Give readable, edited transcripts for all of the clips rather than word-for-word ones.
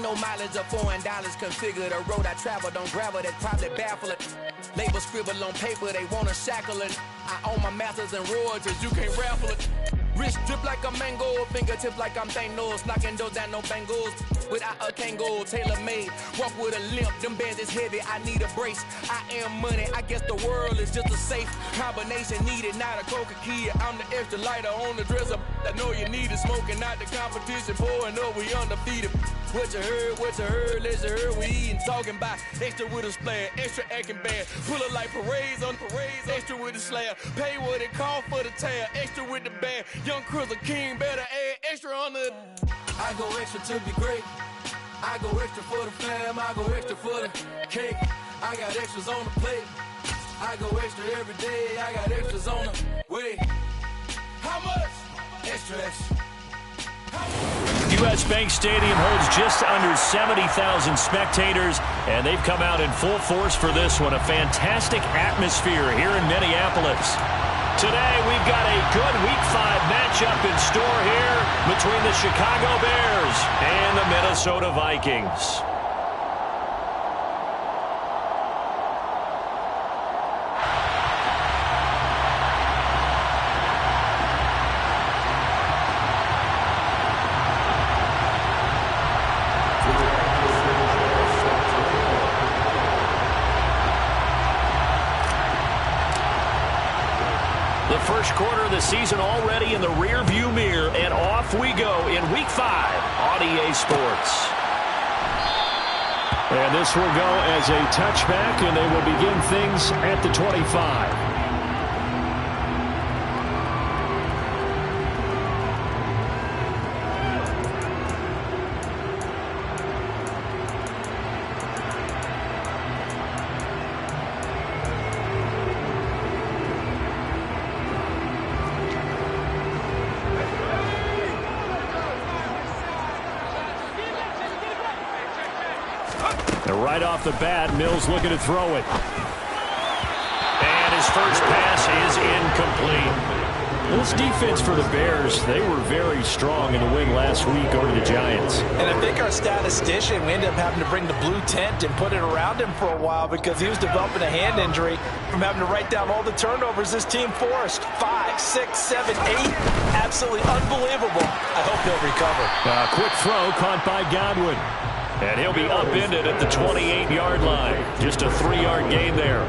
Ain't no mileage of $4 configure the road I travel. Don't gravel, that's probably baffling. Label scribble on paper, they wanna shackle it. I own my masters and royalties, you can't raffle it. Wrist drip like a mango, fingertip like I'm Thanos. Knocking doors down, no bangles. Without a Kango, tailor-made. Walk with a limp, them bands is heavy, I need a brace. I am money, I guess the world is just a safe combination needed, not a coca-key. I'm the extra lighter on the dresser. I know you need it, smoking out the competition, pouring up, we undefeated. What you heard, let's hear we eating, talking about extra with a splash, extra acting band, pull it like parades on parades, extra with the slab, pay what it cost for the tab, extra with the band, young Crystal King, better add extra on the. I go extra to be great, I go extra for the fam, I go extra for the cake, I got extras on the plate, I go extra every day, I got extras on the way. How much? Extra, extra. U.S. Bank Stadium holds just under 70,000 spectators, and they've come out in full force for this one. A fantastic atmosphere here in Minneapolis. Today, we've got a good Week 5 matchup in store here between the Chicago Bears and the Minnesota Vikings. First quarter of the season already in the rear-view mirror, and off we go in Week 5 on EA Sports. And this will go as a touchback, and they will begin things at the 25. Right off the bat, Mills looking to throw it. And his first pass is incomplete. This defense for the Bears, they were very strong in the win last week over the Giants. And I think our statistician, we ended up having to bring the blue tent and put it around him for a while because he was developing a hand injury from having to write down all the turnovers this team forced. 5, 6, 7, 8. Absolutely unbelievable. I hope he'll recover. A quick throw caught by Godwin. And he'll be upended at the 28-yard line. Just a 3-yard gain there.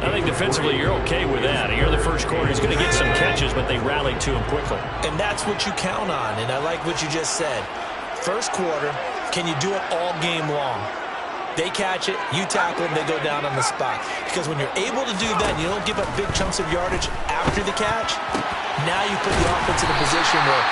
I think defensively you're okay with that. Here in the first quarter, he's going to get some catches, but they rallied to him quickly. And that's what you count on, and I like what you just said. First quarter, can you do it all game long? They catch it, you tackle them, they go down on the spot. Because when you're able to do that and you don't give up big chunks of yardage after the catch, now you put the offense in a position where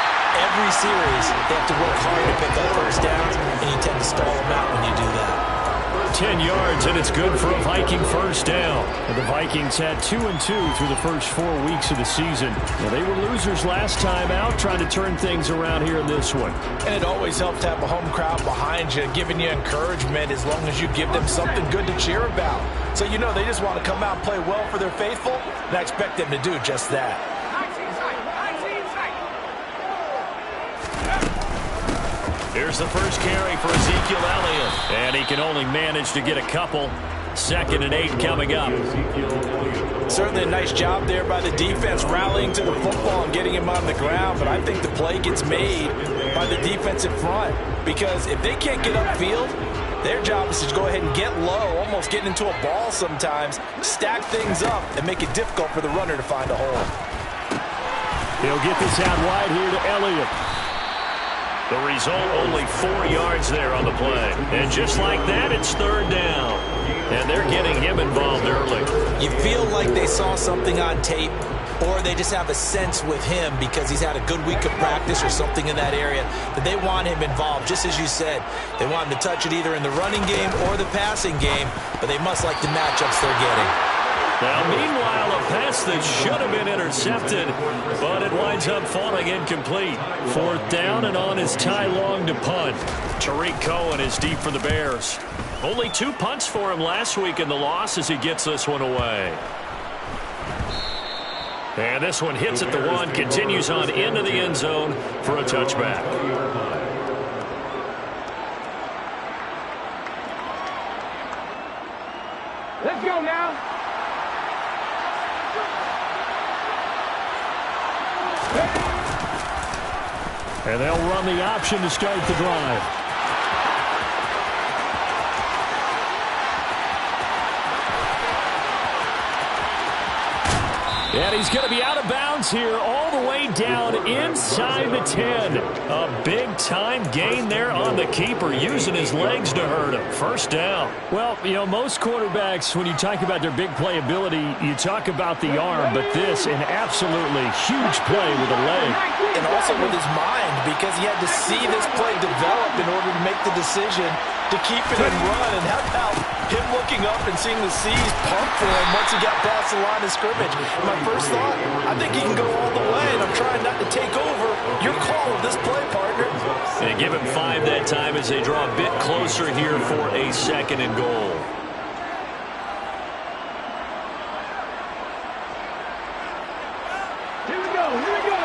every series, they have to work hard to pick up first downs, and you tend to stall them out when you do that. 10 yards, and it's good for a Viking first down. And the Vikings had 2-2 through the first 4 weeks of the season. Now, they were losers last time out, trying to turn things around here in this one. And it always helps to have a home crowd behind you, giving you encouragement as long as you give them something good to cheer about. So you know they just want to come out and play well for their faithful, and I expect them to do just that. Here's the first carry for Ezekiel Elliott. And he can only manage to get a couple. 2nd and 8 coming up. Certainly a nice job there by the defense rallying to the football and getting him on the ground. But I think the play gets made by the defensive front. Because if they can't get upfield, their job is to go ahead and get low, almost get into a ball sometimes, stack things up, and make it difficult for the runner to find a hole. He'll get this out wide here to Elliott. The result, only 4 yards there on the play. And just like that, it's 3rd down. And they're getting him involved early. You feel like they saw something on tape, or they just have a sense with him because he's had a good week of practice or something in that area that they want him involved. Just as you said, they want him to touch it either in the running game or the passing game, but they must like the matchups they're getting. Now, meanwhile, a pass that should have been intercepted, but it winds up falling incomplete. 4th down, and on is Ty Long to punt. Tariq Cohen is deep for the Bears. Only 2 punts for him last week in the loss as he gets this one away. And this one hits at the 1, continues on into the end zone for a touchback. Let's go now. And they'll run the option to start the drive. And he's going to be out of bounds here all the way down inside the 10. A big-time gain there on the keeper, using his legs to hurt him. First down. Well, you know, most quarterbacks, when you talk about their big playability, you talk about the arm, but this, an absolutely huge play with a leg. And also with his mind, because he had to see this play develop in order to make the decision to keep it and run. And how about him looking up and seeing the C's pump for him once he got past the line of scrimmage? My first thought, I think he can go all the way, and I'm trying not to take over your call of this play, partner. And give him 5 that time as they draw a bit closer here for a 2nd and goal. Here we go, here we go.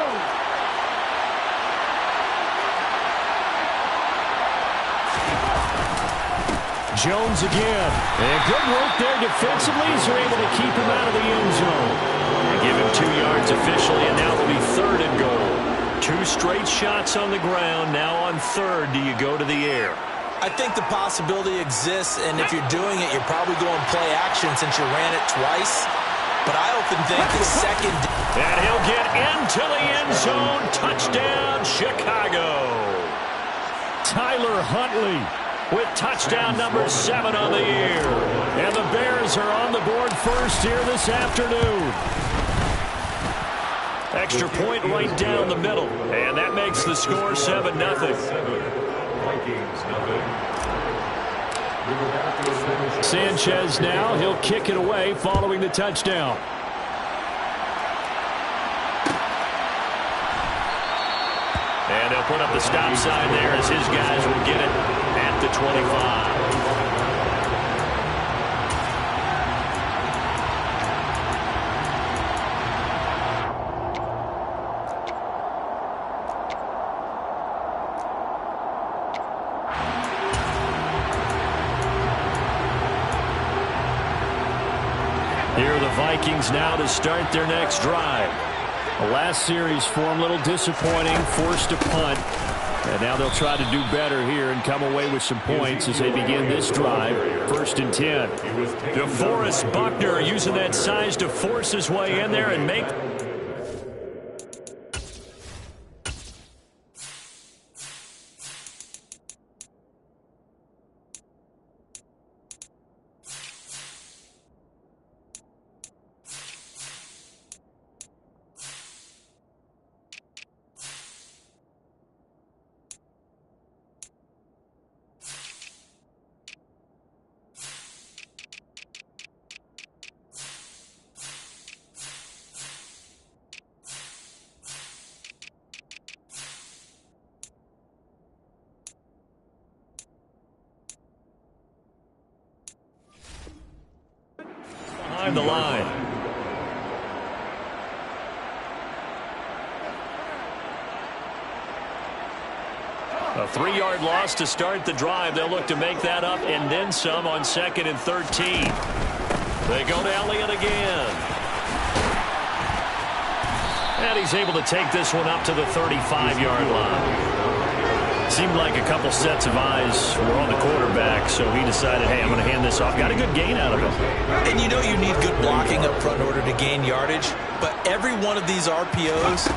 Jones again. And good work there defensively as they're able to keep him out of the end zone. They give him 2 yards officially, and now it'll be 3rd and goal. 2 straight shots on the ground. Now on 3rd, do you go to the air? I think the possibility exists, and if you're doing it, you're probably going play action since you ran it twice. But I often think the second... And he'll get into the end zone. Touchdown, Chicago. Tyler Huntley with touchdown number 7 on the year. And the Bears are on the board first here this afternoon. Extra point right down the middle. And that makes the score 7-0. Sanchez now, he'll kick it away following the touchdown. And they'll put up the stop sign there as his guys will get it at the 25. Here are the Vikings now to start their next drive. The last series for them, a little disappointing, forced a punt. And now they'll try to do better here and come away with some points as they begin this drive. 1st and 10. DeForest Buckner using that size to force his way in there and make... behind the line. A 3-yard loss to start the drive. They'll look to make that up and then some on 2nd and 13. They go to Elliott again. And he's able to take this one up to the 35-yard line. Seemed like a couple sets of eyes were on the quarterback, so he decided, hey, I'm going to hand this off. Got a good gain out of him. And you know you need good blocking up front in order to gain yardage, but every one of these RPOs,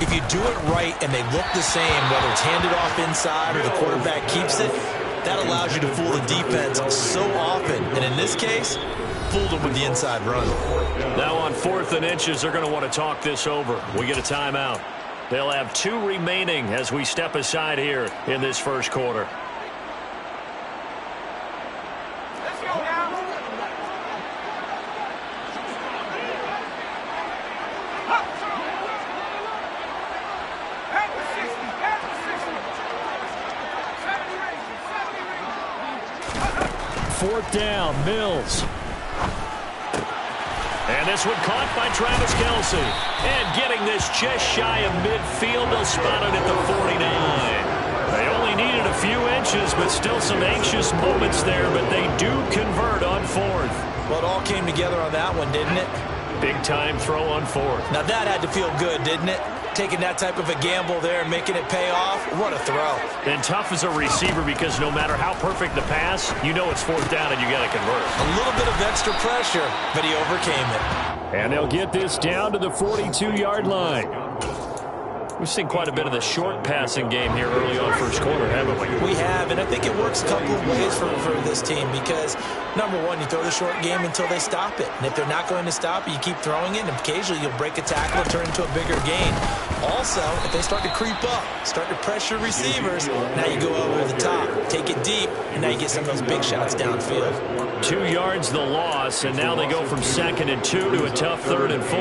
if you do it right and they look the same, whether it's handed off inside or the quarterback keeps it, that allows you to fool the defense so often. And in this case, fooled them with the inside run. Now on 4th and inches, they're going to want to talk this over. We get a timeout. They'll have 2 remaining as we step aside here in this first quarter. Let's go now. Fourth down, Mills. And this one caught by Travis Kelce. And getting this just shy of midfield, they'll spot it at the 49. They only needed a few inches, but still some anxious moments there, but they do convert on 4th. Well, it all came together on that one, didn't it? Big-time throw on fourth. Now that had to feel good, didn't it? Taking that type of a gamble there and making it pay off. What a throw. And tough as a receiver because no matter how perfect the pass, you know it's fourth down and you got to convert. A little bit of extra pressure, but he overcame it. And they'll get this down to the 42-yard line. We've seen quite a bit of the short passing game here early on first quarter, haven't we? We have, and I think it works a couple of ways for this team because, number one, you throw the short game until they stop it. And if they're not going to stop it, you keep throwing it, and occasionally you'll break a tackle and turn into a bigger gain. Also, if they start to creep up, start to pressure receivers, now you go over the top, take it deep, and now you get some of those big shots downfield. 2 yards the loss, and now they go from 2nd and 2 to a tough 3rd and 4.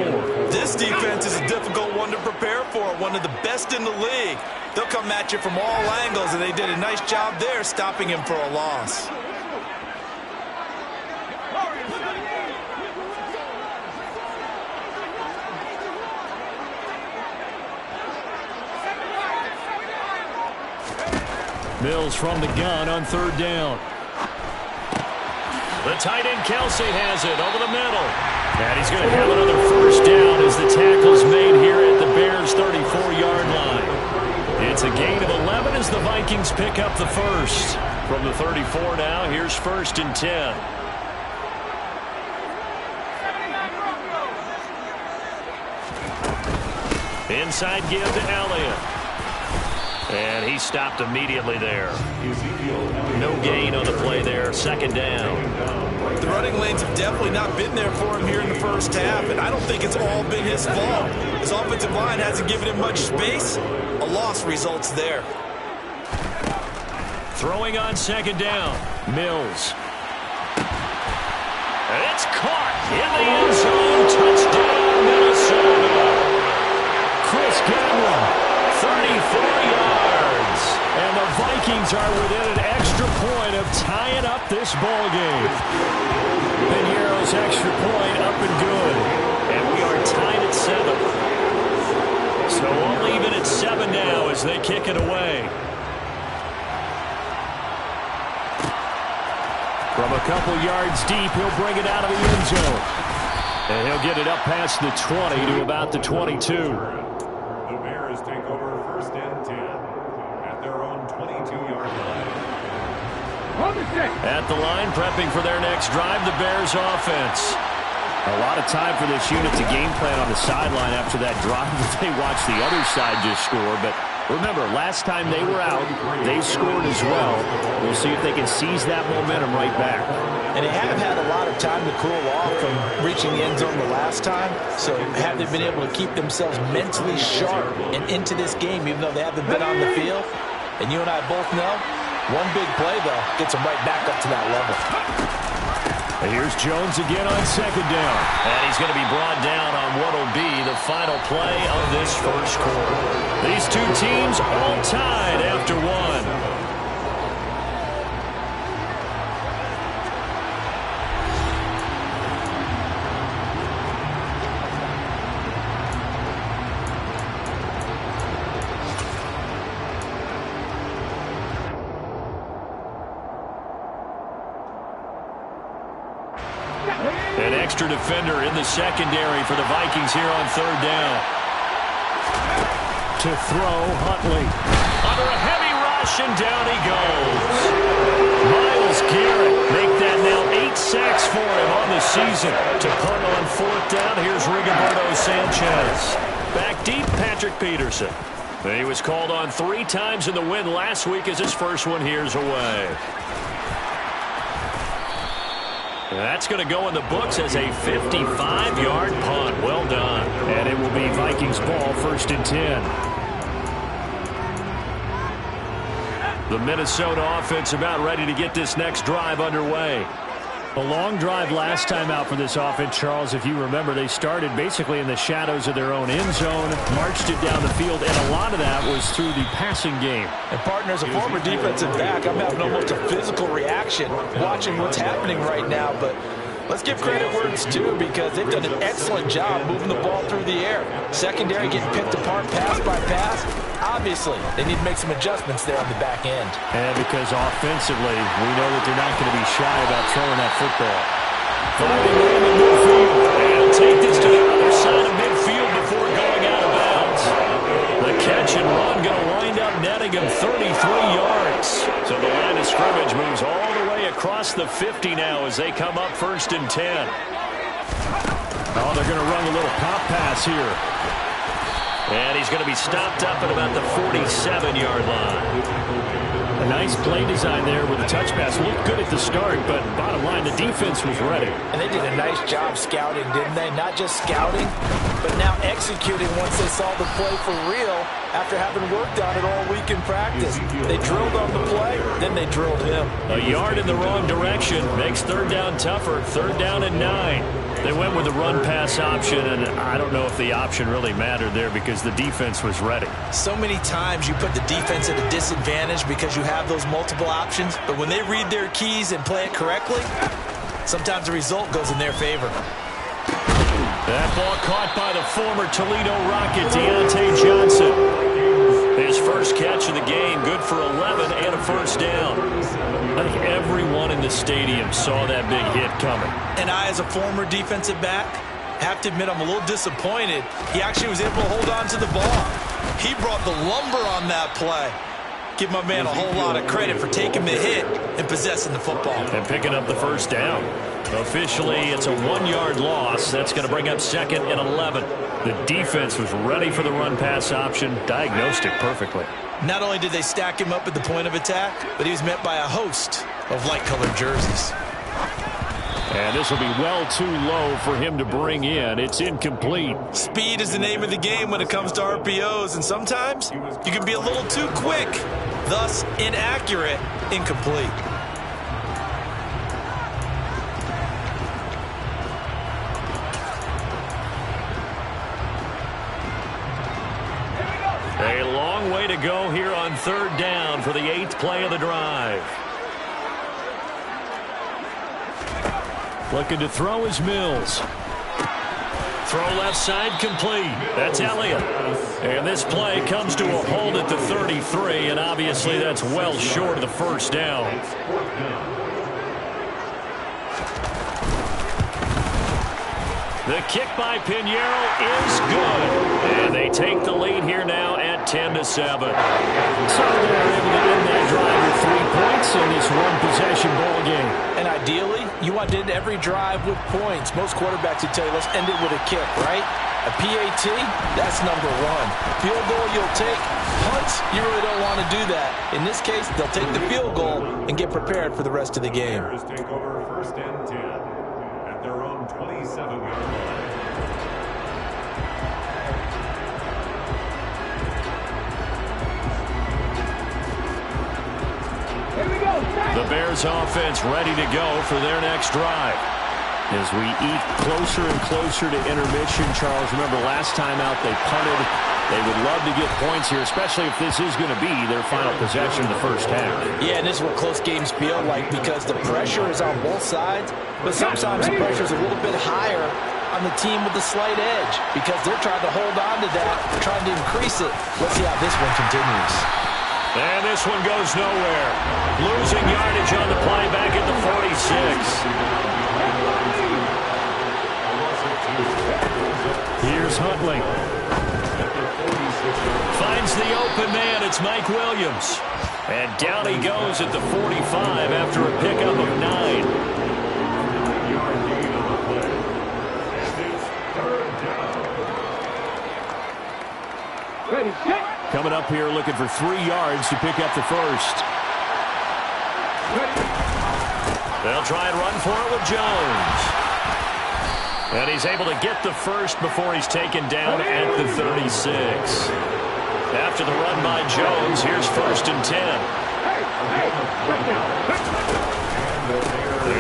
This defense is a difficult one to prepare for, one of the best in the league. They'll come at you from all angles, and they did a nice job there stopping him for a loss. Mills from the gun on 3rd down. The tight end Kelsey has it over the middle. And he's going to have another first down as the tackle's made here at the Bears' 34-yard line. It's a gain of 11 as the Vikings pick up the first. From the 34 now, here's 1st and 10. Inside give to Elliott. And he stopped immediately there. No gain on the play there. 2nd down. The running lanes have definitely not been there for him here in the first half, and I don't think it's all been his fault. His offensive line hasn't given him much space. A loss results there. Throwing on 2nd down. Mills. And it's caught in the end zone. Touchdown, Minnesota. Chris Godwin. 34 yards. And the Vikings are within an extra point of tying up this ball game. Piñeiro's extra point up and good. And we are tied at 7. So only even at 7 now as they kick it away. From a couple yards deep, he'll bring it out of the end zone. And he'll get it up past the 20 to about the 22. The Bears take over 1st and 10 at their own 22-yard line. At the line, prepping for their next drive, the Bears offense. A lot of time for this unit to game plan on the sideline after that drive that they watched the other side just score. But remember, last time they were out, they scored as well. We'll see if they can seize that momentum right back. And they have had a lot of time to cool off from reaching the end zone the last time. So have they been able to keep themselves mentally sharp and into this game, even though they haven't been on the field? And you and I both know, one big play, though, gets them right back up to that level. And here's Jones again on 2nd down. And he's going to be brought down on what will be the final play of this first quarter. These two teams all tied after 1. An extra defender in the secondary for the Vikings here on 3rd down. To throw, Huntley. Under a heavy rush, and down he goes. Myles Garrett make that now 8 sacks for him on the season. To punt on 4th down, here's Rigoberto Sanchez. Back deep, Patrick Peterson. He was called on 3 times in the win last week as his first one here's away. That's going to go in the books as a 55-yard punt. Well done. And it will be Vikings ball, 1st and 10. The Minnesota offense about ready to get this next drive underway. A long drive last time out for this offense, Charles. If you remember, they started basically in the shadows of their own end zone, marched it down the field, and a lot of that was through the passing game. And, partner, as a former defensive back, I'm having almost a physical reaction watching what's happening right now. But let's give credit where it's due because they've done an excellent job moving the ball through the air. Secondary getting picked apart pass by pass. Obviously, they need to make some adjustments there on the back end. And because offensively, we know that they're not going to be shy about throwing that football. Finding room in midfield. And he'll take this to the other side of midfield before going out of bounds. The catch and run going to wind up netting him 33 yards. So the line of scrimmage moves all the way across the 50 now as they come up 1st and 10. Oh, they're going to run a little pop pass here. And he's going to be stopped up at about the 47-yard line. A nice play design there with the touch pass. Looked good at the start, but bottom line, the defense was ready. And they did a nice job scouting, didn't they? Not just scouting, but now executing once they saw the play for real after having worked on it all week in practice. They drilled on the play, then they drilled him. A yard in the wrong direction makes 3rd down tougher. 3rd down and 9. They went with the run-pass option, and I don't know if the option really mattered there because the defense was ready. So many times you put the defense at a disadvantage because you have those multiple options, but when they read their keys and play it correctly, sometimes the result goes in their favor. That ball caught by the former Toledo Rocket, Deontay Johnson. His first catch of the game, good for 11 and a 1st down. I think everyone in the stadium saw that big hit coming. And I, as a former defensive back, have to admit I'm a little disappointed. He actually was able to hold on to the ball. He brought the lumber on that play. Give my man a whole lot of credit for taking the hit and possessing the football. And picking up the 1st down. Officially, it's a 1-yard loss. That's going to bring up 2nd and 11. The defense was ready for the run-pass option, diagnosed it perfectly. Not only did they stack him up at the point of attack, but he was met by a host of light-colored jerseys. And this will be well too low for him to bring in. It's incomplete. Speed is the name of the game when it comes to RPOs, and sometimes you can be a little too quick, thus inaccurate, incomplete. A long way to go here on 3rd down for the 8th play of the drive. Looking to throw is Mills. Throw left side complete. That's Elliott. And this play comes to a hold at the 33, and obviously that's well short of the 1st down. The kick by Pinheiro is good. And they take the lead here now at 10-7. So they're able to end that drive with 3 points in this one-possession ball game. And ideally, you want to end every drive with points. Most quarterbacks would tell you, let's end it with a kick, right? A PAT, that's number 1. Field goal you'll take. Punts, you really don't want to do that. In this case, they'll take the field goal and get prepared for the rest of the game. Take over 1st and 10 at their own 27-yard line. The Bears offense ready to go for their next drive. As we eat closer and closer to intermission, Charles, remember last time out they punted. They would love to get points here, especially if this is going to be their final possession of the 1st half. Yeah, and this is what close games feel like because the pressure is on both sides, but sometimes the pressure is a little bit higher on the team with the slight edge because they're trying to hold on to that, trying to increase it. Let's see how this one continues. And this one goes nowhere. Losing yardage on the play back at the 46. Here's Huntley. Finds the open man. It's Mike Williams. And down he goes at the 45 after a pickup of 9. Coming up here looking for 3 yards to pick up the 1st. They'll try and run for it with Jones. And he's able to get the 1st before he's taken down at the 36. After the run by Jones, here's 1st and 10.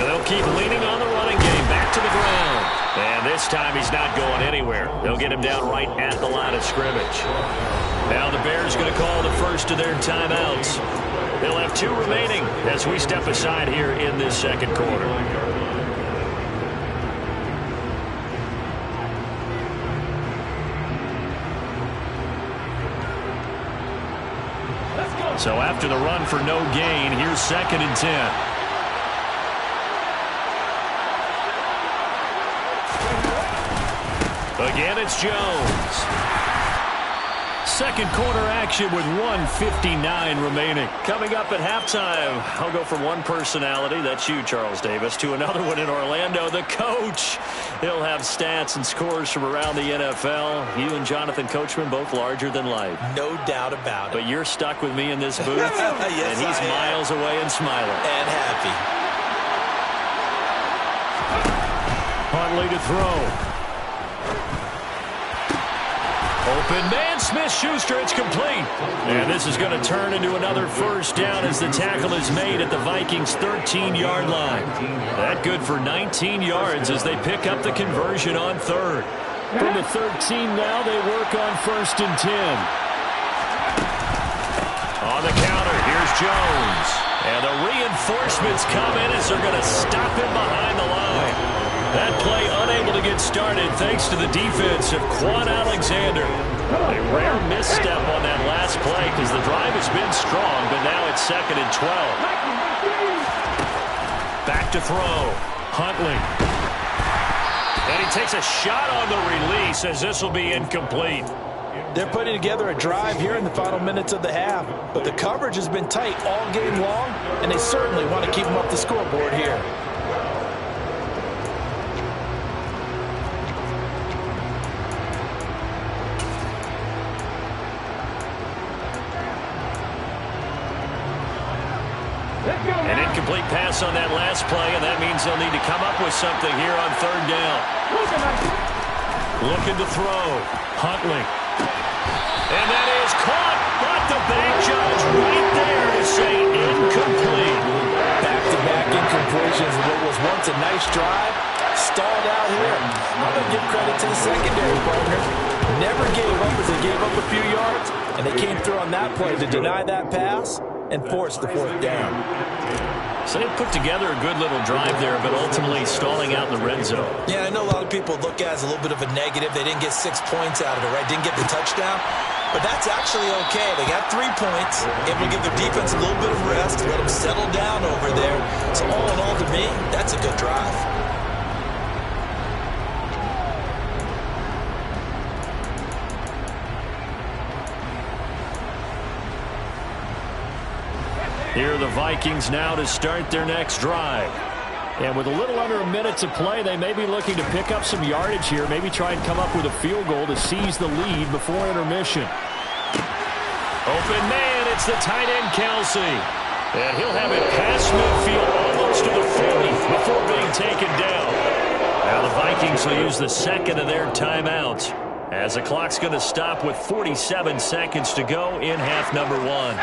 They'll keep leaning on the running game. Back to the ground. And this time he's not going anywhere. They'll get him down right at the line of scrimmage. Now the Bears going to call the first of their timeouts. They'll have 2 remaining as we step aside here in this 2nd quarter. So after the run for no gain, here's 2nd and 10. Again, it's Jones. Second quarter action with 1:59 remaining. Coming up at halftime, I'll go from one personality, that's you, Charles Davis, to another one in Orlando, the coach. He'll have stats and scores from around the NFL. You and Jonathan Coachman both larger than life. No doubt about it. But you're stuck with me in this booth, yes, and he's miles away and smiling. And happy. Huntley to throw. Open man, Smith-Schuster, it's complete. And this is going to turn into another first down as the tackle is made at the Vikings' 13-yard line. That good for 19 yards as they pick up the conversion on third. From the 13 now, they work on 1st and 10. On the counter, here's Jones. And the reinforcements come in as they're going to stop him behind the line. That play unable to get started thanks to the defense of Quan Alexander. A rare misstep on that last play because the drive has been strong, but now it's 2nd and 12. Back to throw. Huntley. And he takes a shot on the release as this will be incomplete. They're putting together a drive here in the final minutes of the half, but the coverage has been tight all game long, and they certainly want to keep them up the scoreboard here. An incomplete pass on that last play, and that means they'll need to come up with something here on 3rd down. Looking to throw. Huntley. And that is caught, but the back judge right there to say incomplete. Back-to-back incompletions. What was once a nice drive, stalled out here. I'm going to give credit to the secondary partner. Never gave up as they gave up a few yards, and they came through on that play to deny that pass and force the 4th down. So they put together a good little drive there, but ultimately stalling out in the red zone. Yeah, I know a lot of people look at it as a little bit of a negative. They didn't get 6 points out of it, right? Didn't get the touchdown. But that's actually okay. They got 3 points. Able to give their defense a little bit of rest, let them settle down over there. So all in all, to me, that's a good drive. Here are the Vikings now to start their next drive. And with a little under a minute to play, they may be looking to pick up some yardage here, maybe try and come up with a field goal to seize the lead before intermission. Open man, it's the tight end Kelsey. And he'll have it past midfield almost to the 40 before being taken down. Now the Vikings will use the 2nd of their timeouts as the clock's going to stop with 47 seconds to go in half number 1.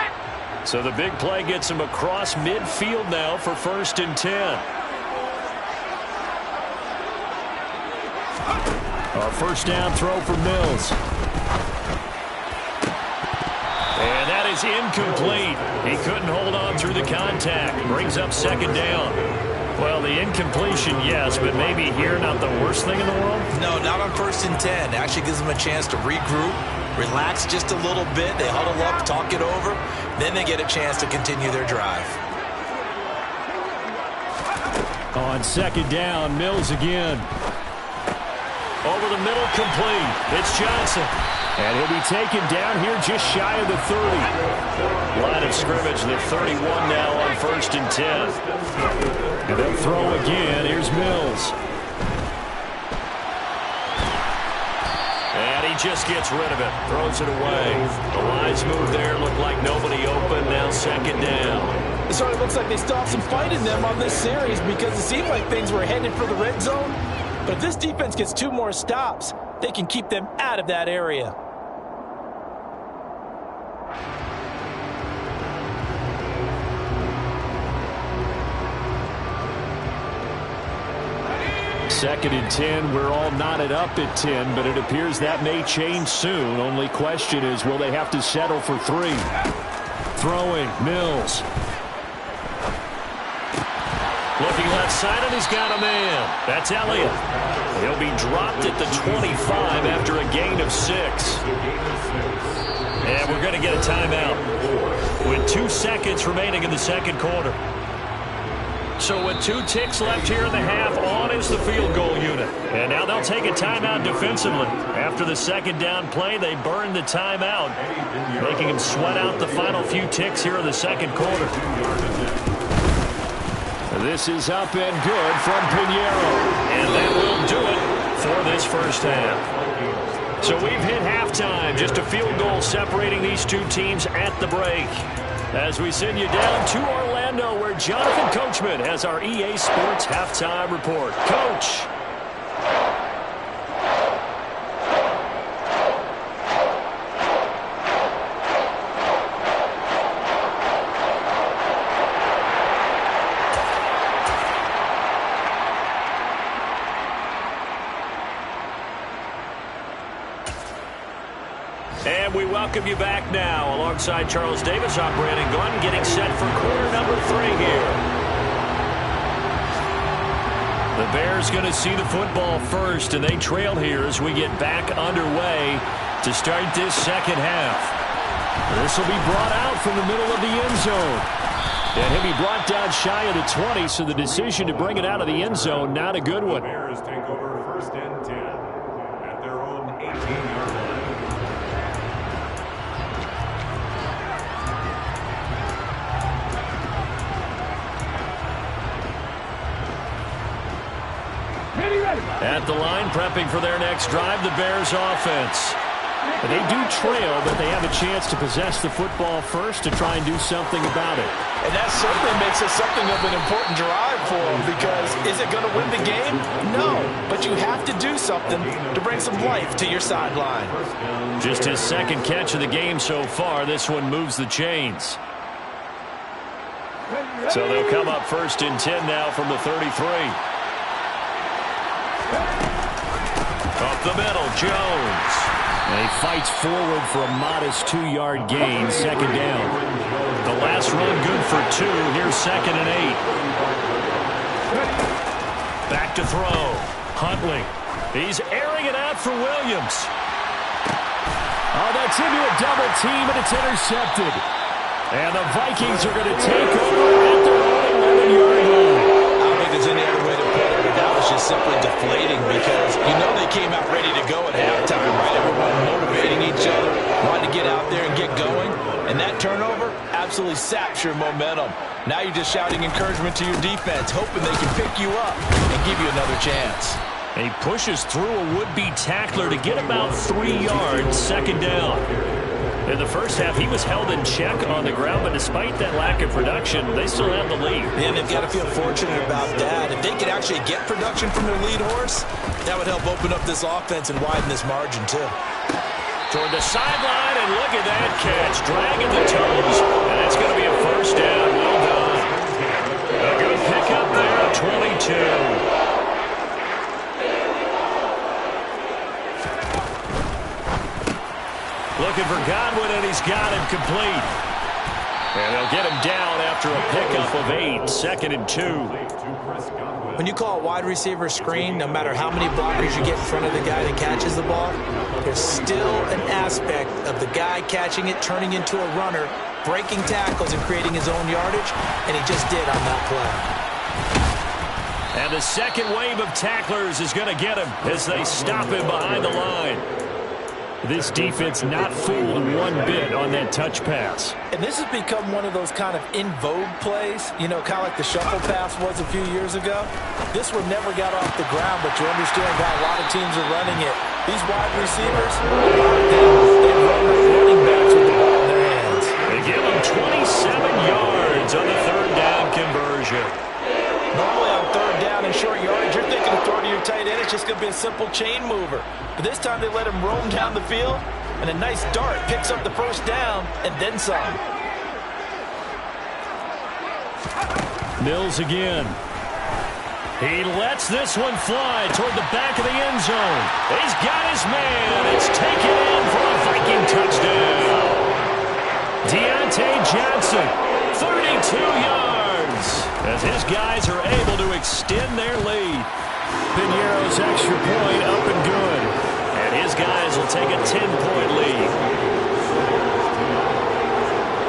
So the big play gets him across midfield now for 1st and 10. Our first down throw for Mills. And that is incomplete. He couldn't hold on through the contact. Brings up 2nd down. Well, the incompletion, yes, but maybe here not the worst thing in the world? No, not on 1st and 10. Actually gives them a chance to regroup, relax just a little bit. They huddle up, talk it over. Then they get a chance to continue their drive. On 2nd down, Mills again. Over the middle, complete. It's Johnson. And he'll be taken down here just shy of the 30. Line of scrimmage, the 31 now on 1st and 10. And they'll throw again. Here's Mills. And he just gets rid of it. Throws it away. The wise move there. Looked like nobody open. Now 2nd down. It sort of looks like they still have some fight in them on this series because it seemed like things were headed for the red zone. But if this defense gets 2 more stops, they can keep them out of that area. Second and 10. We're all knotted up at 10, but it appears that may change soon. Only question is, will they have to settle for 3? Throwing, Mills. Looking left side, and he's got a man. That's Elliott. He'll be dropped at the 25 after a gain of 6. And we're going to get a timeout with 2 seconds remaining in the 2nd quarter. So with 2 ticks left here in the half, on is the field goal unit. And now they'll take a timeout defensively. After the second down play, they burn the timeout, making them sweat out the final few ticks here in the second quarter. This is up and good from Pinheiro. And that will do it for this first half. So we've hit halftime. Just a field goal separating these two teams at the break. As we send you down to Orlando, where Jonathan Coachman has our EA Sports halftime report. Coach. And we welcome you back now. Alongside Charles Davis, I'm Brandon Gunn, getting set for quarter number 3 here. The Bears going to see the football first, and they trail here as we get back underway to start this second half. This will be brought out from the middle of the end zone. And he'll be brought down shy of the 20, so the decision to bring it out of the end zone, not a good one. The Bears take over first and 10 at their own 18-yard line. At the line, prepping for their next drive, the Bears offense. They do trail, but they have a chance to possess the football first to try and do something about it. And that certainly makes it something of an important drive for them, because is it going to win the game? No, but you have to do something to bring some life to your sideline. Just his second catch of the game so far. This one moves the chains. So they'll come up first and 10 now from the 33. Up the middle, Jones. And he fights forward for a modest 2-yard gain, second down. The last run good for 2. Here's second and 8. Back to throw. Huntley. He's airing it out for Williams. Oh, that's into a double team, and it's intercepted. And the Vikings are going to take over at their own 11-yard line. I don't think there's any other way to put it, but that was just simply deflating, because you know they came out ready to go at halftime, right? Everyone motivating each other, wanting to get out there and get going. And that turnover absolutely saps your momentum. Now you're just shouting encouragement to your defense, hoping they can pick you up and give you another chance. He pushes through a would-be tackler to get about 3 yards, second down. In the first half, he was held in check on the ground, but despite that lack of production, they still have the lead. And they've got to feel fortunate about that. If they could actually get production from their lead horse, that would help open up this offense and widen this margin, too. Toward the sideline, and look at that catch. Dragging the toes, and that's going to be a first down. Well done. A good pickup there, 22. Looking for Godwin, and he's got him complete. And they'll get him down after a pickup of 8, second and 2. When you call a wide receiver screen, no matter how many blockers you get in front of the guy that catches the ball, there's still an aspect of the guy catching it, turning into a runner, breaking tackles and creating his own yardage, and he just did on that play. And the second wave of tacklers is going to get him as they stop him behind the line. This defense not fooled one bit on that touch pass. And this has become one of those kind of in vogue plays, you know, kind of like the shuffle pass was a few years ago. This one never got off the ground, but you understand why a lot of teams are running it. These wide receivers, they run like running backs with the ball in their hands. They give them 27 yards on the third down conversion. Normally on third down and short yardage, you're thinking of throwing to your tight end. It's just going to be a simple chain mover. But this time they let him roam down the field, and a nice dart picks up the first down and then some. Mills again. He lets this one fly toward the back of the end zone. He's got his man. It's taken in for a Viking touchdown. Deontay Johnson, 32 yards, as his guys are able to extend their lead. Pinheiro's extra point up and good. And his guys will take a 10-point lead.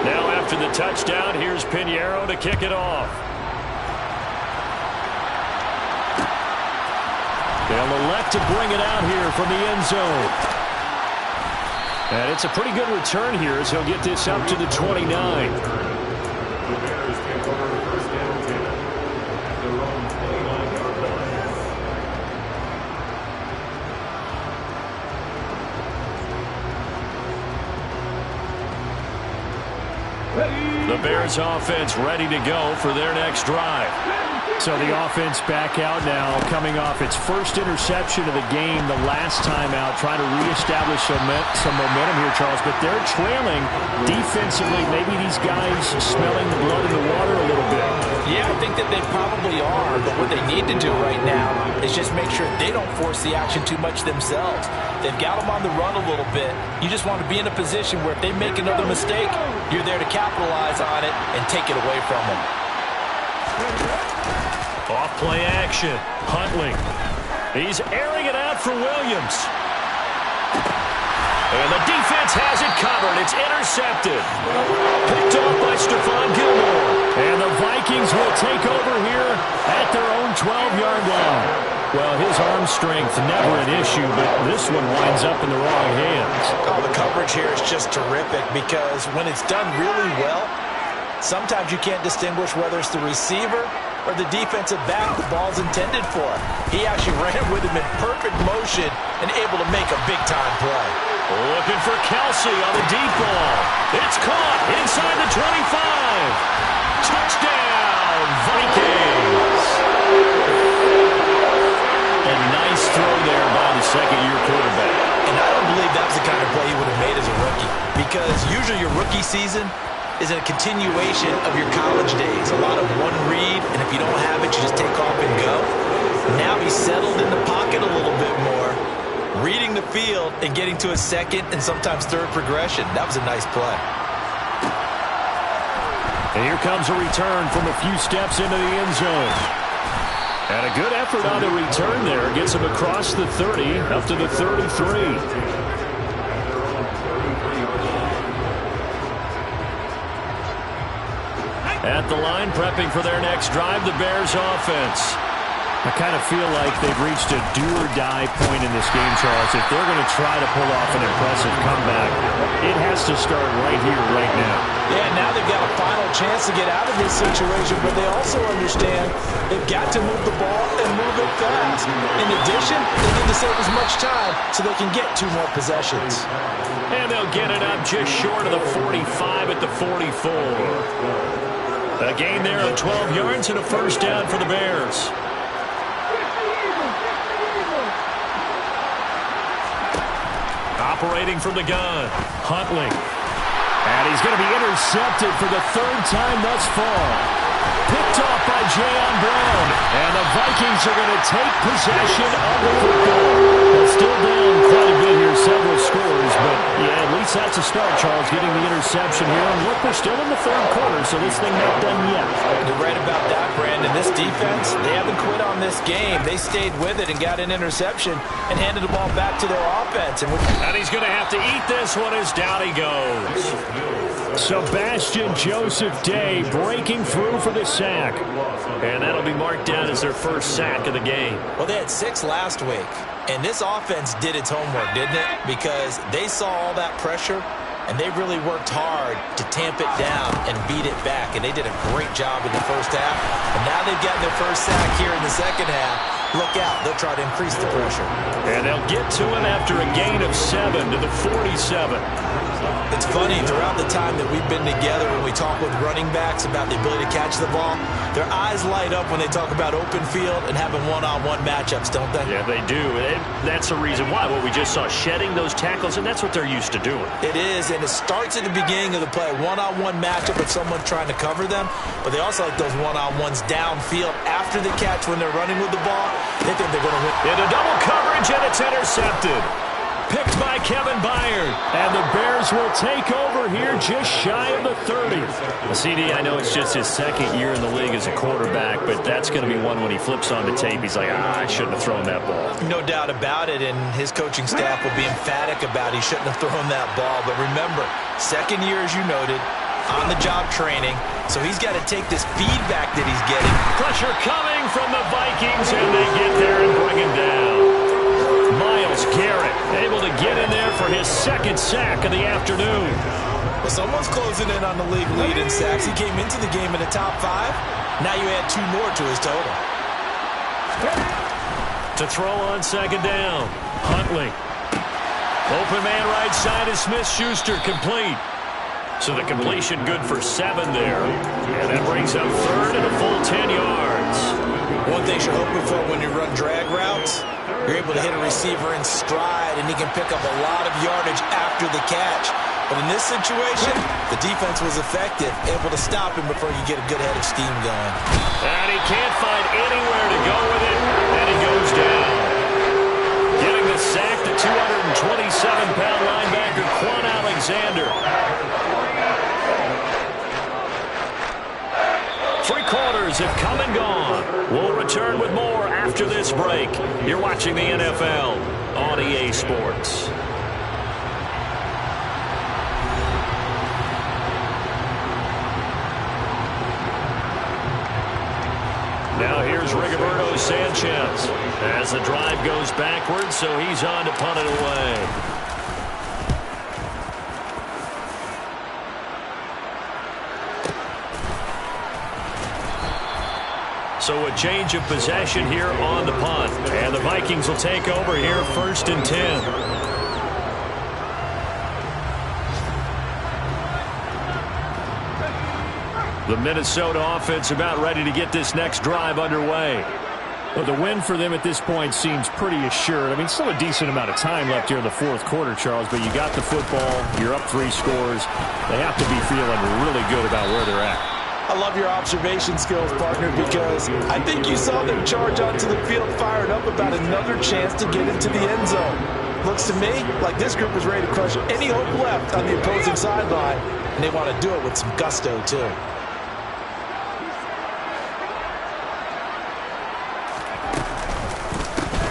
Now after the touchdown, here's Pinheiro to kick it off. They'll elect to bring it out here from the end zone. And it's a pretty good return here as he'll get this up to the 29. The Bears take over first and 10 at their own 29-yard line. The Bears offense ready to go for their next drive. So the offense back out now, coming off its first interception of the game the last time out, trying to reestablish some momentum here, Charles. But they're trailing defensively. Maybe these guys smelling the blood in the water a little bit. Yeah, I think that they probably are. But what they need to do right now is just make sure they don't force the action too much themselves. They've got them on the run a little bit. You just want to be in a position where if they make another mistake, you're there to capitalize on it and take it away from them. Off play action. Huntley. He's airing it out for Williams. And the defense has it covered. It's intercepted. Picked off by Stephon Gilmore. And the Vikings will take over here at their own 12-yard line. Well, his arm strength never an issue, but this one winds up in the wrong hands. Oh, the coverage here is just terrific because when it's done really well, sometimes you can't distinguish whether it's the receiver or the defensive back the ball's intended for. He actually ran with him in perfect motion and able to make a big-time play. Looking for Kelsey on the deep ball. It's caught inside the 25. Touchdown, Vikings. A nice throw there by the second-year quarterback. And I don't believe that was the kind of play he would have made as a rookie because usually your rookie season is a continuation of your college days. A lot of one read, and if you don't have it, you just take off and go. Now he's settled in the pocket a little bit more, reading the field and getting to a second and sometimes third progression. That was a nice play. And here comes a return from a few steps into the end zone. And a good effort on the return there. Gets him across the 30, up to the 33. At the line, prepping for their next drive, the Bears offense. I kind of feel like they've reached a do-or-die point in this game, Charles. If they're going to try to pull off an impressive comeback, it has to start right here, right now. Yeah, now they've got a final chance to get out of this situation, but they also understand they've got to move the ball and move it fast. In addition, they need to save as much time so they can get 2 more possessions. And they'll get it up just short of the 45 at the 44. A gain there of 12 yards and a first down for the Bears. Operating from the gun, Huntley. And he's going to be intercepted for the 3rd time thus far. Picked off by Jayon Brown. And the Vikings are going to take possession of the football. They're still down quite a bit here, several scores. But, yeah, at least that's a start, Charles, getting the interception here. And look, we're still in the 3rd quarter, so this thing not done yet. You're right about that, Brandon. This defense, they haven't quit on this game. They stayed with it and got an interception and handed the ball back to their offense. And he's going to have to eat this one as down he goes. Sebastian Joseph Day breaking through for the sack. And that'll be marked down as their first sack of the game. Well, they had 6 last week. And this offense did its homework, didn't it? Because they saw all that pressure, and they really worked hard to tamp it down and beat it back. And they did a great job in the first half. And now they've gotten their first sack here in the second half. Look out. They'll try to increase the pressure. And they'll get to him after a gain of 7 to the 47. It's funny, throughout the time that we've been together, when we talk with running backs about the ability to catch the ball, their eyes light up when they talk about open field and having one-on-one matchups, don't they? Yeah, they do. That's the reason why. What we just saw, shedding those tackles, and that's what they're used to doing. It is, and it starts at the beginning of the play, one-on-one matchup with someone trying to cover them, but they also like those one-on-ones downfield after the catch when they're running with the ball. They think they're going to win. Into double coverage, and it's intercepted. Picked by Kevin Byard. And the Bears will take over here just shy of the 30. CD, I know it's just his 2nd year in the league as a quarterback, but that's going to be one when he flips on the tape. He's like, I shouldn't have thrown that ball. No doubt about it, and his coaching staff will be emphatic about he shouldn't have thrown that ball. But remember, 2nd year, as you noted, on-the-job training, so he's got to take this feedback that he's getting. Pressure coming from the Vikings, and they get there and bring him down. his second sack of the afternoon. Well, someone's closing in on the league lead in sacks. He came into the game in the top 5. Now you add 2 more to his total. To throw on second down, Huntley. Open man right side is Smith-Schuster, complete. So the completion good for 7 there. And that brings up third and a full 10 yards. One thing you're hoping for when you run drag routes, you're able to hit a receiver in stride, and he can pick up a lot of yardage after the catch. But in this situation, the defense was effective, able to stop him before you get a good head of steam going. And he can't find anywhere to go with it, and he goes down. Getting the sack, the 227-pound linebacker, Quan Alexander. 3 quarters have come and gone. We'll return with more after this break. You're watching the NFL on EA Sports. Now here's Rigoberto Sanchez as the drive goes backwards, so he's on to punt it away. So a change of possession here on the punt. And the Vikings will take over here, 1st and 10. The Minnesota offense about ready to get this next drive underway. Well, the win for them at this point seems pretty assured. I mean, still a decent amount of time left here in the 4th quarter, Charles, but you got the football, you're up 3 scores. They have to be feeling really good about where they're at. I love your observation skills, partner, because I think you saw them charge onto the field fired up about another chance to get into the end zone. Looks to me like this group is ready to crush any hope left on the opposing sideline, and they want to do it with some gusto, too.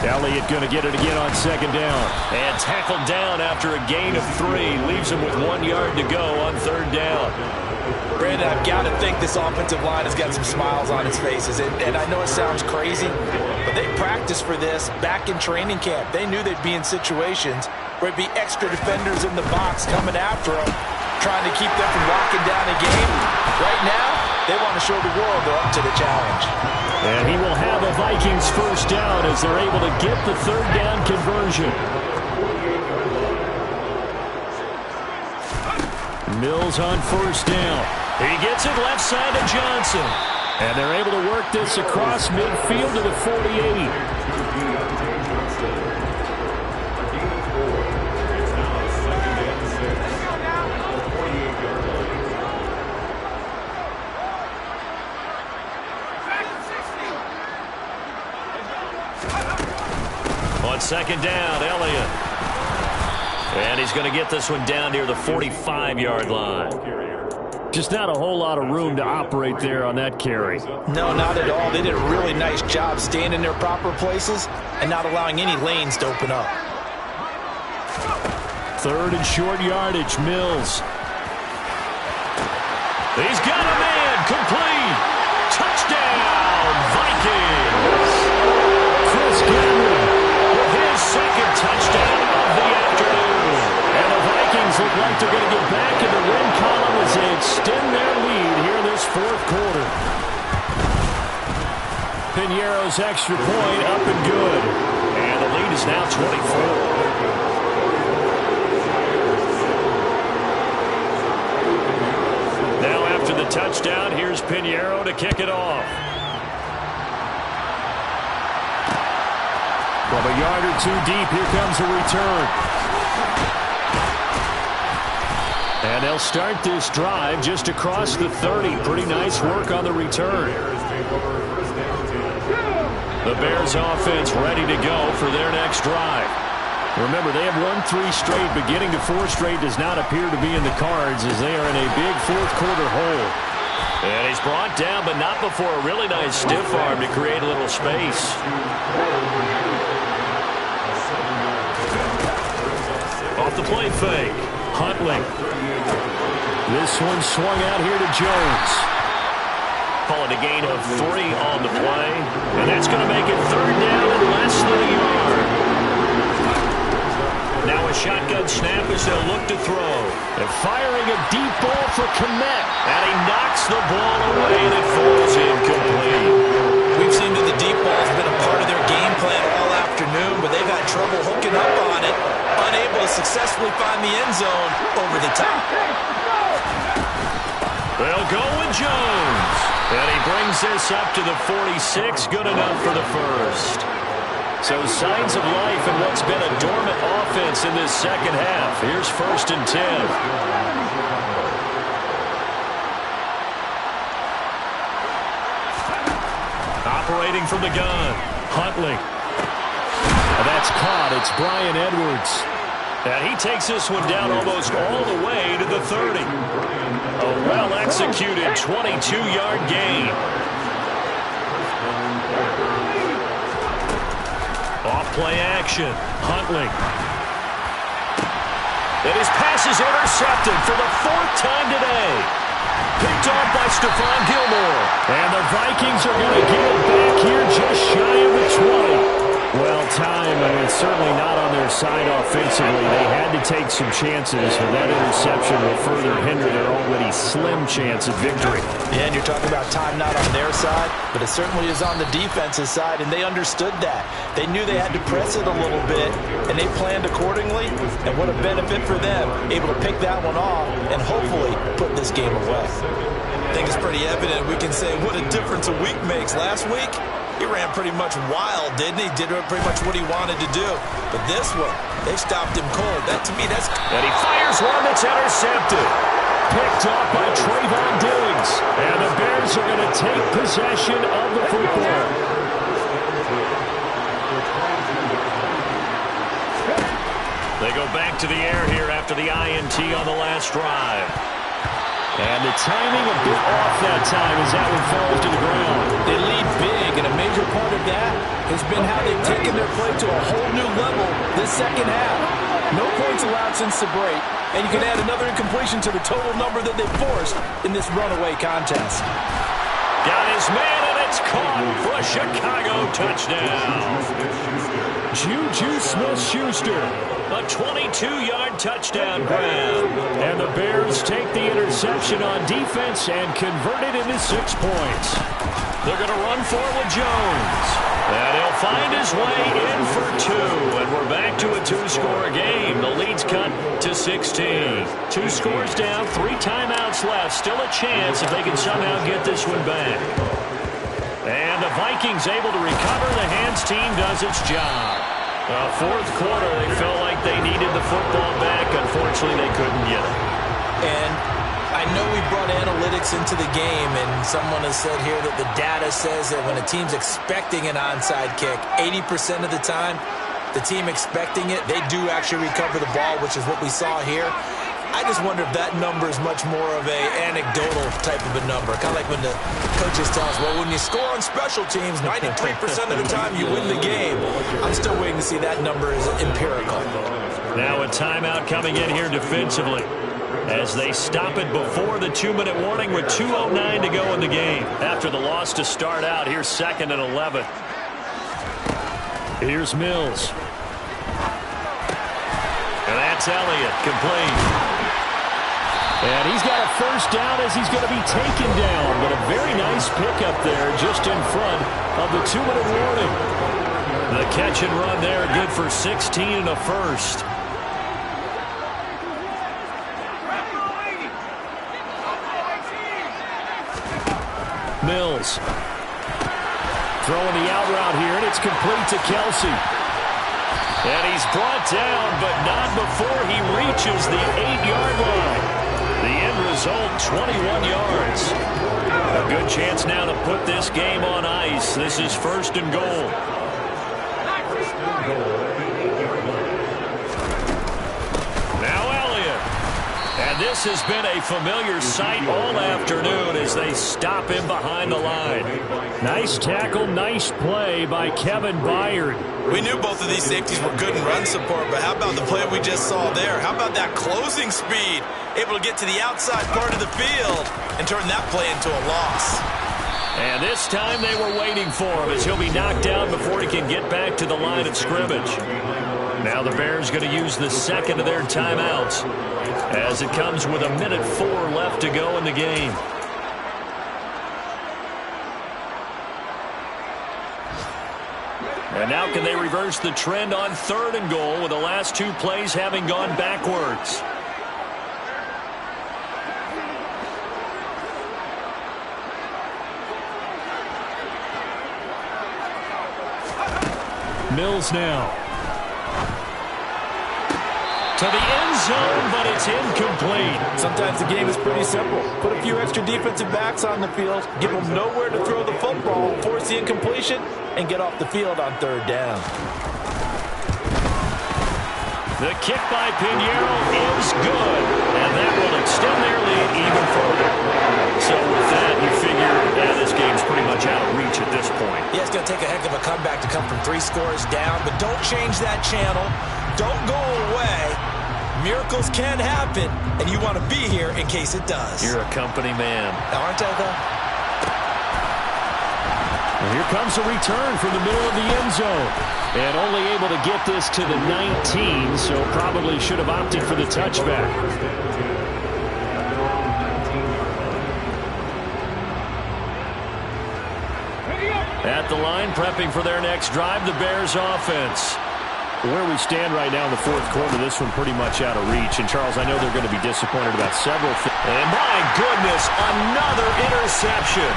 Elliott going to get it again on 2nd down. And tackled down after a gain of 3. Leaves him with 1 yard to go on 3rd down. Brandon, I've got to think this offensive line has got some smiles on its faces. And I know it sounds crazy, but they practiced for this back in training camp. They knew they'd be in situations where it'd be extra defenders in the box coming after them, trying to keep them from locking down a game. Right now, they want to show the world they're up to the challenge. And he will have a Vikings 1st down as they're able to get the 3rd down conversion. Mills on 1st down. He gets it left side to Johnson. And they're able to work this across midfield to the 48. On 2nd down, Elliott. And he's going to get this one down near the 45-yard line. Just not a whole lot of room to operate there on that carry. No, not at all. They did a really nice job staying in their proper places and not allowing any lanes to open up. 3rd and short yardage, Mills. He's got a man, complete. Touchdown, Vikings. Chris Godwin with his 2nd touchdown of the afternoon. And the Vikings look like they're going to get back in the win column as they extend their lead here in this 4th quarter. Piñeiro's extra point up and good. And the lead is now 24. Now after the touchdown, here's Piñeiro to kick it off. From a yard or 2 deep, here comes a return. And they'll start this drive just across the 30. Pretty nice work on the return. The Bears offense ready to go for their next drive. Remember, they have won 3 straight, but getting to 4 straight does not appear to be in the cards as they are in a big 4th quarter hole. And he's brought down, but not before a really nice stiff arm to create a little space. Off the play fake, Huntley. This one swung out here to Jones. Call it a gain of 3 on the play. And that's going to make it 3rd down and less than a yard. Now a shotgun snap as they'll look to throw. They're firing a deep ball for Kmet. And he knocks the ball away, and it falls incomplete. We've seen that the deep ball has been a part of their game plan all afternoon, but they've had trouble hooking up on it, unable to successfully find the end zone over the top. They'll go with Jones. And he brings this up to the 46, good enough for the first. So signs of life in what's been a dormant offense in this second half. Here's 1st and 10. Operating from the gun, Huntley. That's caught. It's Brian Edwards. And he takes this one down almost all the way to the 30. A well-executed 22-yard gain. Off-play action, Huntley. And his pass is intercepted for the 4th time today. Picked off by Stephon Gilmore. And the Vikings are going to get it back here just shy of the 20. Well, time, it's certainly not on their side offensively. They had to take some chances, but that interception will further hinder their already slim chance of victory. Yeah, and you're talking about time not on their side, but it certainly is on the defense's side, and they understood that. They knew they had to press it a little bit, and they planned accordingly, and what a benefit for them, able to pick that one off and hopefully put this game away. I think it's pretty evident. We can say what a difference a week makes. Last week, he ran pretty much wild, didn't he? Did pretty much what he wanted to do. But this one, they stopped him cold. That, to me, that's... And he fires one that's intercepted. Picked off by Trayvon Diggs. And the Bears are going to take possession of the football. They go back to the air here after the INT on the last drive. And the timing a bit off that time as that one falls to the ground. They lead big, and a major part of that has been how they've taken their play to a whole new level this second half. No points allowed since the break, and you can add another incompletion to the total number that they've forced in this runaway contest. Got his man, and it's caught for a Chicago touchdown. Juju Smith-Schuster. A 22-yard touchdown grab. And the Bears take the interception on defense and convert it into 6 points. They're going to run for it with Jones. And he'll find his way in for 2. And we're back to a 2-score game. The lead's cut to 16. 2 scores down, 3 timeouts left. Still a chance if they can somehow get this one back. And the Vikings able to recover. The hands team does its job. 4th quarter, they felt like they needed the football back. Unfortunately, they couldn't get it. And I know we brought analytics into the game, and someone has said here that the data says that when a team's expecting an onside kick, 80% of the time, the team expecting it, they do actually recover the ball, which is what we saw here. I just wonder if that number is much more of a anecdotal type of a number. Kind of like when the coaches tell us, well, when you score on special teams, 93% of the time you win the game. I'm still waiting to see that number is empirical. Now a timeout coming in here defensively as they stop it before the 2-minute warning with 2:09 to go in the game. After the loss to start out, here's 2nd and 11. Here's Mills. And that's Elliott, complete. And he's got a first down as he's going to be taken down. But a very nice pickup there just in front of the 2-minute warning. The catch and run there, good for 16 and a first. Mills. Throwing the out route here, and it's complete to Kelsey. And he's brought down, but not before he reaches the 8-yard line. The end result, 21 yards. A good chance now to put this game on ice. This is 1st and goal. Now Elliott. And this has been a familiar sight all afternoon as they stop him behind the line. Nice tackle, nice play by Kevin Byard. We knew both of these safeties were good in run support, but how about the play we just saw there? How about that closing speed? Able to get to the outside part of the field and turn that play into a loss. And this time they were waiting for him as he'll be knocked down before he can get back to the line of scrimmage. Now the Bears going to use the second of their timeouts as it comes with 1:04 left to go in the game. And now can they reverse the trend on 3rd and goal with the last 2 plays having gone backwards? Mills now. To the end zone, but it's incomplete. Sometimes the game is pretty simple. Put a few extra defensive backs on the field, give them nowhere to throw the football, force the incompletion, and get off the field on 3rd down. The kick by Pinheiro is good, and that will extend their lead even further. So with that, you figure this game's pretty much out of reach at this point. Yeah, it's going to take a heck of a comeback to come from 3 scores down, but don't change that channel. Don't go away. Miracles can happen, and you want to be here in case it does. You're a company man. Aren't I, though? And here comes a return from the middle of the end zone. And only able to get this to the 19, so probably should have opted for the touchback. At the line, prepping for their next drive, the Bears offense. Where we stand right now in the 4th quarter, this one pretty much out of reach. And, Charles, I know they're going to be disappointed about several things. And, my goodness, another interception.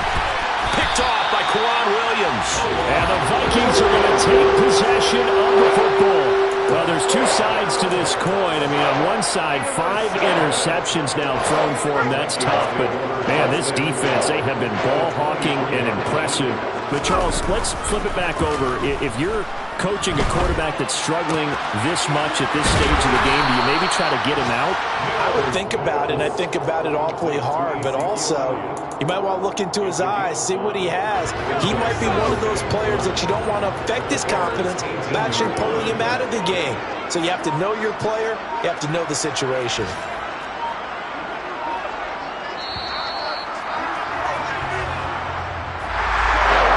Picked off by Quan Williams. And the Vikings are going to take possession of the football. Well, there's 2 sides to this coin. I mean, on one side, 5 interceptions now thrown for him. That's tough. But, man, this defense, they have been ball hawking and impressive. But, Charles, let's flip it back over. If you're coaching a quarterback that's struggling this much at this stage of the game, do you maybe try to get him out? I would think about it, and I think about it awfully hard, but also you might want to look into his eyes, see what he has. He might be one of those players that you don't want to affect his confidence by actually pulling him out of the game. So you have to know your player, you have to know the situation.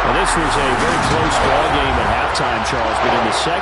Well, this was a very close ball game at halftime, Charles, but in the second